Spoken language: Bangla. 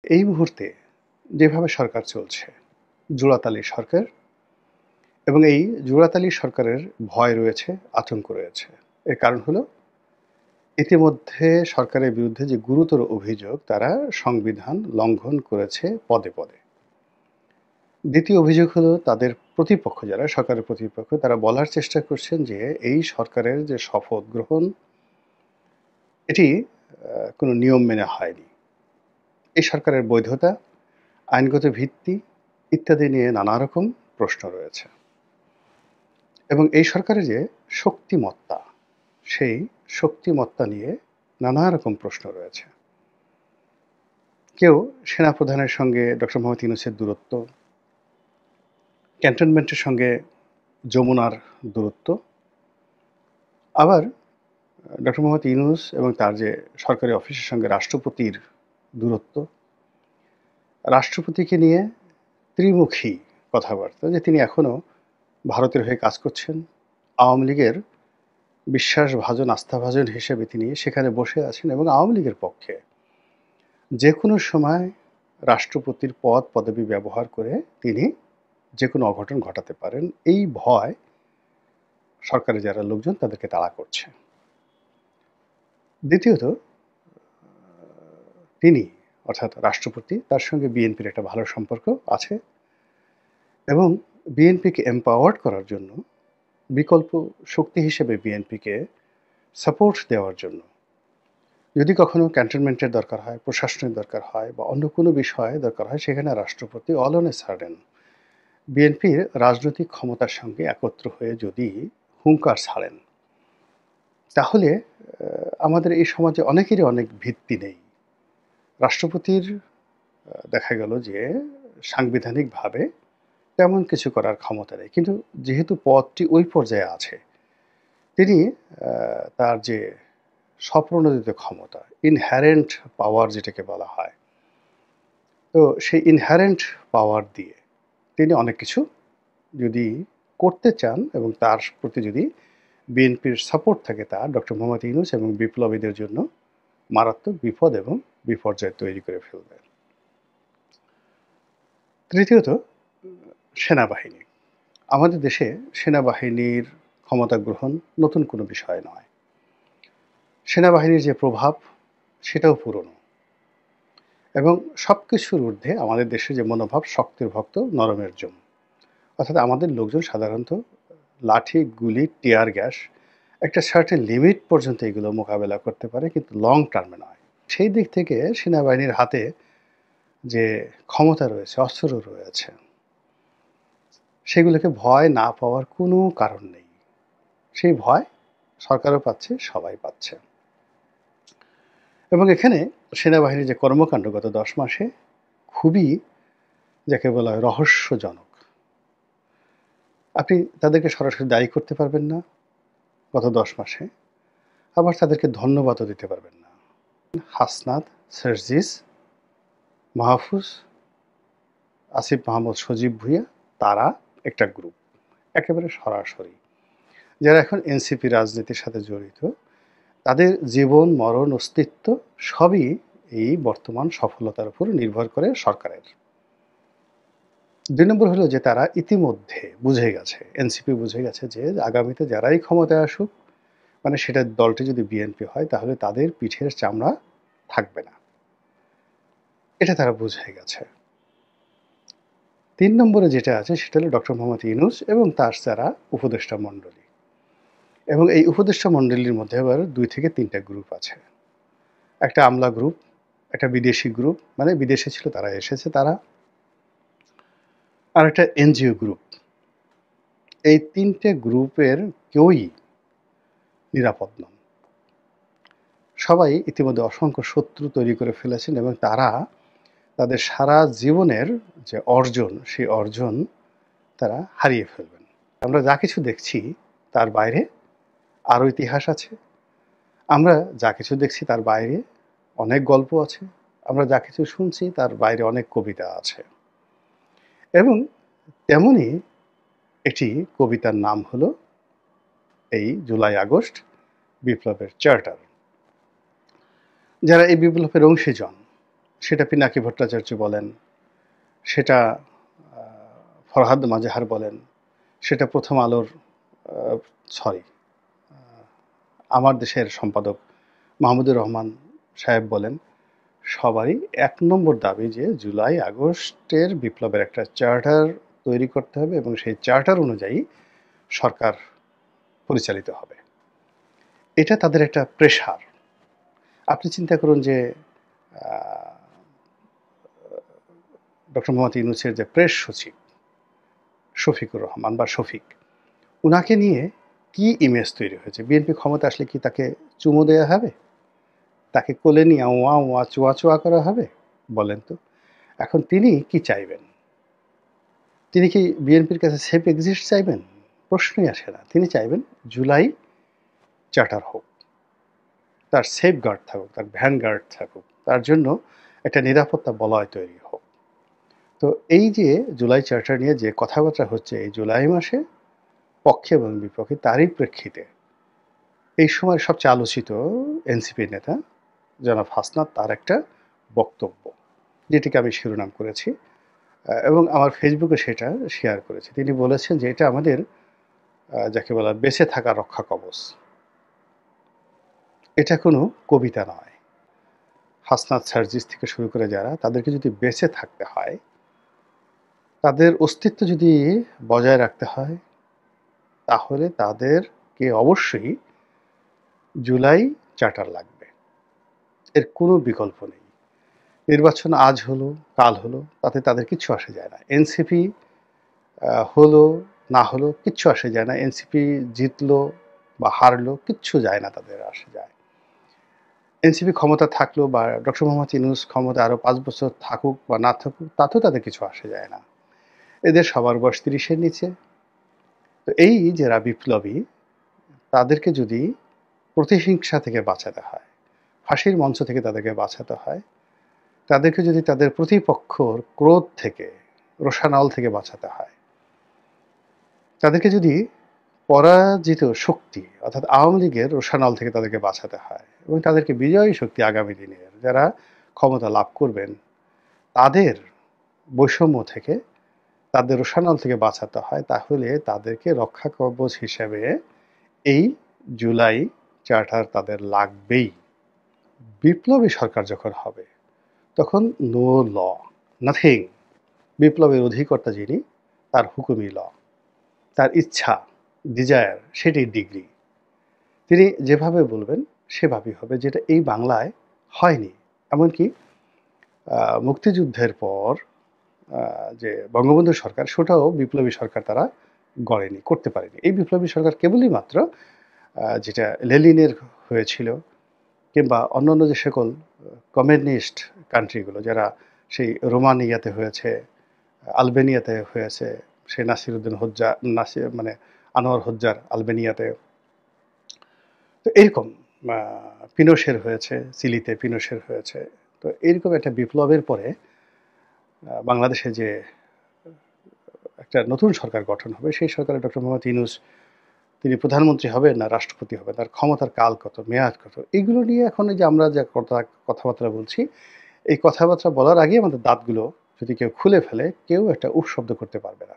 এই মুহূর্তে যেভাবে সরকার চলছে, জোড়াতালি সরকার, এবং এই জোড়াতালি সরকারের ভয় রয়েছে, আতঙ্ক রয়েছে। এর কারণ হলো ইতিমধ্যে সরকারের বিরুদ্ধে যে গুরুতর অভিযোগ, তারা সংবিধান লঙ্ঘন করেছে পদে পদে। দ্বিতীয় অভিযোগ হলো তাদের প্রতিপক্ষ, যারা সরকারের প্রতিপক্ষ, তারা বলার চেষ্টা করছেন যে এই সরকারের যে শপথ গ্রহণ, এটি কোনো নিয়ম মেনে হয়নি। এই সরকারের বৈধতা, আইনগত ভিত্তি ইত্যাদি নিয়ে নানা রকম প্রশ্ন রয়েছে। এবং এই সরকারের যে শক্তিমত্তা, সেই শক্তিমত্তা নিয়ে নানা রকম প্রশ্ন রয়েছে। কেউ সেনাপ্রধানের সঙ্গে ডক্টর মোহাম্মদ ইউনূসের দূরত্ব, ক্যান্টনমেন্টের সঙ্গে যমুনার দূরত্ব, আবার ডক্টর মোহাম্মদ ইউনূস এবং তার যে সরকারি অফিসের সঙ্গে রাষ্ট্রপতির দূরত্ব, রাষ্ট্রপতিকে নিয়ে ত্রিমুখী কথাবার্তা, যে তিনি এখনও ভারতের হয়ে কাজ করছেন, আওয়ামী লীগের বিশ্বাসভাজন, আস্থাভাজন হিসেবে তিনি সেখানে বসে আছেন এবং আওয়ামী লীগের পক্ষে যে কোনো সময় রাষ্ট্রপতির পদ পদবি ব্যবহার করে তিনি যে কোনো অঘটন ঘটাতে পারেন। এই ভয় সরকারের যারা লোকজন তাদেরকে তাড়া করছে। দ্বিতীয়ত, তিনি অর্থাৎ রাষ্ট্রপতি, তার সঙ্গে বিএনপির একটা ভালো সম্পর্ক আছে এবং বিএনপিকে এম্পাওয়ার্ড করার জন্য, বিকল্প শক্তি হিসেবে বিএনপিকে সাপোর্ট দেওয়ার জন্য যদি কখনো ক্যান্টনমেন্টের দরকার হয়, প্রশাসনের দরকার হয় বা অন্য কোনো বিষয়ে দরকার হয়, সেখানে রাষ্ট্রপতি অল অন এ সাডেন বিএনপির রাজনৈতিক ক্ষমতার সঙ্গে একত্র হয়ে যদি হুঙ্কার ছাড়েন, তাহলে আমাদের এই সমাজে অনেকেরই অনেক ভিত্তি নেই। রাষ্ট্রপতির দেখা গেল যে সাংবিধানিকভাবে তেমন কিছু করার ক্ষমতা নেই, কিন্তু যেহেতু পদটি ওই পর্যায়ে আছে, তিনি তার যে স্বপ্রণোদিত ক্ষমতা, ইনহ্যারেন্ট পাওয়ার যেটাকে বলা হয়, তো সেই ইনহ্যারেন্ট পাওয়ার দিয়ে তিনি অনেক কিছু যদি করতে চান এবং তার প্রতি যদি বিএনপির সাপোর্ট থাকে, তার ডক্টর মোহাম্মদ ইউনূস এবং বিপ্লবীদের জন্য মারাত্মক বিপদ এবং বিপর্যয় তৈরি করে ফেলবে। তৃতীয়ত, সেনাবাহিনী। আমাদের দেশে সেনাবাহিনীর ক্ষমতা গ্রহণ নতুন কোনো বিষয় নয়। সেনাবাহিনীর যে প্রভাব, সেটাও পুরনো। এবং সব কিছুর ঊর্ধ্বে আমাদের দেশে যে মনোভাব, শক্তের ভক্ত নরমের জম। অর্থাৎ আমাদের লোকজন সাধারণত লাঠি, গুলি, টিয়ার গ্যাস একটা সার্টেন লিমিট পর্যন্ত এগুলো মোকাবেলা করতে পারে, কিন্তু লং টার্মে নয়। সেই দিক থেকে সেনাবাহিনীর হাতে যে ক্ষমতা রয়েছে, অস্ত্র রয়েছে, সেগুলোকে ভয় না পাওয়ার কোনো কারণ নেই। সেই ভয় সরকারও পাচ্ছে, সবাই পাচ্ছে। এবং এখানে সেনাবাহিনীর যে কর্মকাণ্ড গত 10 মাসে খুবই, যাকে বলা হয়, রহস্যজনক। আপনি তাদেরকে সরাসরি দায়ী করতে পারবেন না গত 10 মাসে, আবার তাদেরকে ধন্যবাদও দিতে পারবেন না। হাসনাত, সার্জিস, মাহফুজ, আসিফ মাহমুদ, সজীব ভুঁইয়া, তারা একটা গ্রুপ একেবারে সরাসরি, যারা এখন এনসিপি রাজনীতির সাথে জড়িত। তাদের জীবন, মরণ, অস্তিত্ব সবই এই বর্তমান সফলতার উপর নির্ভর করে সরকারের। 2 নম্বর হলো যে তারা ইতিমধ্যে বুঝে গেছে, এনসিপি বুঝে গেছে যে আগামীতে যারাই ক্ষমতায় আসুক, মানে সেটা দলটি যদি বিএনপি হয়, তাহলে তাদের পিঠের চামড়া থাকবে না। এটা তারা বুঝে গেছে। 3 নম্বরে যেটা আছে সেটা হলো ডক্টর মোহাম্মদ ইউনূস এবং তার যারা উপদেষ্টা মণ্ডলী। এবং এই উপদেষ্টা মণ্ডলীর মধ্যে আবার 2 থেকে 3টা গ্রুপ আছে। একটা আমলা গ্রুপ, একটা বিদেশি গ্রুপ, মানে বিদেশে ছিল তারা এসেছে তারা, আর একটা এনজিও গ্রুপ। এই 3টে গ্রুপের কেউই নিরাপদ নন। সবাই ইতিমধ্যে অসংখ্য শত্রু তৈরি করে ফেলেছেন এবং তারা তাদের সারা জীবনের যে অর্জন, সেই অর্জন তারা হারিয়ে ফেলবেন। আমরা যা কিছু দেখছি তার বাইরে আরও ইতিহাস আছে। আমরা যা কিছু দেখছি তার বাইরে অনেক গল্প আছে। আমরা যা কিছু শুনছি তার বাইরে অনেক কবিতা আছে। এবং তেমনি একটি কবিতার নাম হলো এই জুলাই আগস্ট বিপ্লবের চার্টার। যারা এই বিপ্লবের অংশীজন, সেটা পিনাকি ভট্টাচার্য বলেন, সেটা ফরহাদ মাজহার বলেন, সেটা প্রথম আলোর সরি আমার দেশের সম্পাদক মাহমুদুর রহমান সাহেব বলেন, সবারই এক নম্বর দাবি যে জুলাই আগস্টের বিপ্লবের একটা চার্টার তৈরি করতে হবে এবং সেই চার্টার অনুযায়ী সরকার পরিচালিত হবে। এটা তাদের একটা প্রেশার। আপনি চিন্তা করুন যে ডক্টর মোহাম্মদ ইউনূসের যে প্রেস সচিব শফিকুর রহমান বা শফিক, উনাকে নিয়ে কি ইমেজ তৈরি হয়েছে? বিএনপি ক্ষমতা আসলে কি তাকে চুমু দেওয়া হবে? তাকে কোলে নিয়ে ওয়া ওয়া চোয়া চোয়া করা হবে? বলেন তো। এখন তিনি কি চাইবেন? তিনি কি বিএনপির কাছে সেফ এক্সিস্ট চাইবেন? প্রশ্নই আসে না। তিনি চাইবেন জুলাই চার্টার হোক, তার সেফ গার্ড থাকুক, তার ভ্যান গার্ড থাকুক, তার জন্য একটা নিরাপত্তা বলয় তৈরি হোক। তো এই যে জুলাই চার্টার নিয়ে যে কথাবার্তা হচ্ছে এই জুলাই মাসে পক্ষে এবং বিপক্ষে, তারই প্রেক্ষিতে এই সময় সবচেয়ে আলোচিত এনসিপি নেতা জনাব হাসনাত, তার একটা বক্তব্য, যেটিকে আমি শিরোনাম করেছি এবং আমার ফেসবুকে সেটা শেয়ার করেছি। তিনি বলেছেন যে এটা আমাদের যাকে বলা বেঁচে থাকা রক্ষা কবচ। এটা কোনো কবিতা নয়। হাসনাত সার্জিস থেকে শুরু করে যারা, তাদেরকে যদি বেঁচে থাকতে হয়, তাদের অস্তিত্ব যদি বজায় রাখতে হয়, তাহলে তাদেরকে অবশ্যই জুলাই চার্টার লাগবে। এর কোনো বিকল্প নেই। নির্বাচন আজ হলো, কাল হলো, তাতে তাদের কিচ্ছু আসে যায় না। এনসিপি হলো না হলো কিচ্ছু আসে যায় না। এনসিপি জিতলো বা হারলো কিচ্ছু যায় না, তাদের আসে যায়। এনসিপি ক্ষমতা থাকলো বা ডক্টর মোহাম্মদ ইউনূস ক্ষমতা আরও ৫ বছর থাকুক বা না থাকুক, তাতেও তাদের কিছু আসে যায় না। এদের সবার বয়স ৩০-এর নিচে। তো এই যারা বিপ্লবী, তাদেরকে যদি প্রতিহিংসা থেকে বাঁচাতে হয়, ফাঁসির মঞ্চ থেকে তাদেরকে বাঁচাতে হয়, তাদেরকে যদি তাদের প্রতিপক্ষর ক্রোধ থেকে, রোষানল থেকে বাঁচাতে হয়, তাদেরকে যদি পরাজিত শক্তি অর্থাৎ আওয়ামী লীগের রোষানল থেকে তাদেরকে বাঁচাতে হয় এবং তাদেরকে বিজয়ী শক্তি আগামী দিনের যারা ক্ষমতা লাভ করবেন তাদের বৈষম্য থেকে, তাদের রোষানল থেকে বাঁচাতে হয়, তাহলে তাদেরকে রক্ষা কবচ হিসেবে এই জুলাই চার্টার তাদের লাগবেই। বিপ্লবী সরকার যখন হবে তখন নো ল, নাথিং। বিপ্লবের অধিকর্তা যিনি, তার হুকুমই ল, তার ইচ্ছা, ডিজায়ার, সেটাই ডিগ্রি। তিনি যেভাবে বলবেন সেভাবেই হবে, যেটা এই বাংলায় হয়নি। এমনকি মুক্তিযুদ্ধের পর যে বঙ্গবন্ধু সরকার, সেটাও বিপ্লবী সরকার তারা গড়েনি, করতে পারেনি। এই বিপ্লবী সরকার কেবলই মাত্র যেটা লেনিনের হয়েছিল কিংবা অন্যান্য যে সকল কমিউনিস্ট কান্ট্রিগুলো যারা সেই রোমানিয়াতে হয়েছে, আলবেনিয়াতে হয়েছে, সে নাসিরুদ্দিন হোজ্জা, নাসির মানে আনোয়ার হোজ্জার আলবেনিয়াতে, তো এরকম পিনোশের হয়েছে, চিলিতে পিনোশের হয়েছে। তো এরকম একটা বিপ্লবের পরে বাংলাদেশে যে একটা নতুন সরকার গঠন হবে, সেই সরকারে ডক্টর মোহাম্মদ ইউনূস তিনি প্রধানমন্ত্রী হবেন না রাষ্ট্রপতি হবেন, তার ক্ষমতার কাল কত, মেয়াদ কত, এগুলো নিয়ে এখন এই যে আমরা যে কথাবার্তা বলছি, এই কথাবার্তা বলার আগে আমাদের দাঁতগুলো যদি কেউ খুলে ফেলে, কেউ একটা উফ শব্দ করতে পারবে না।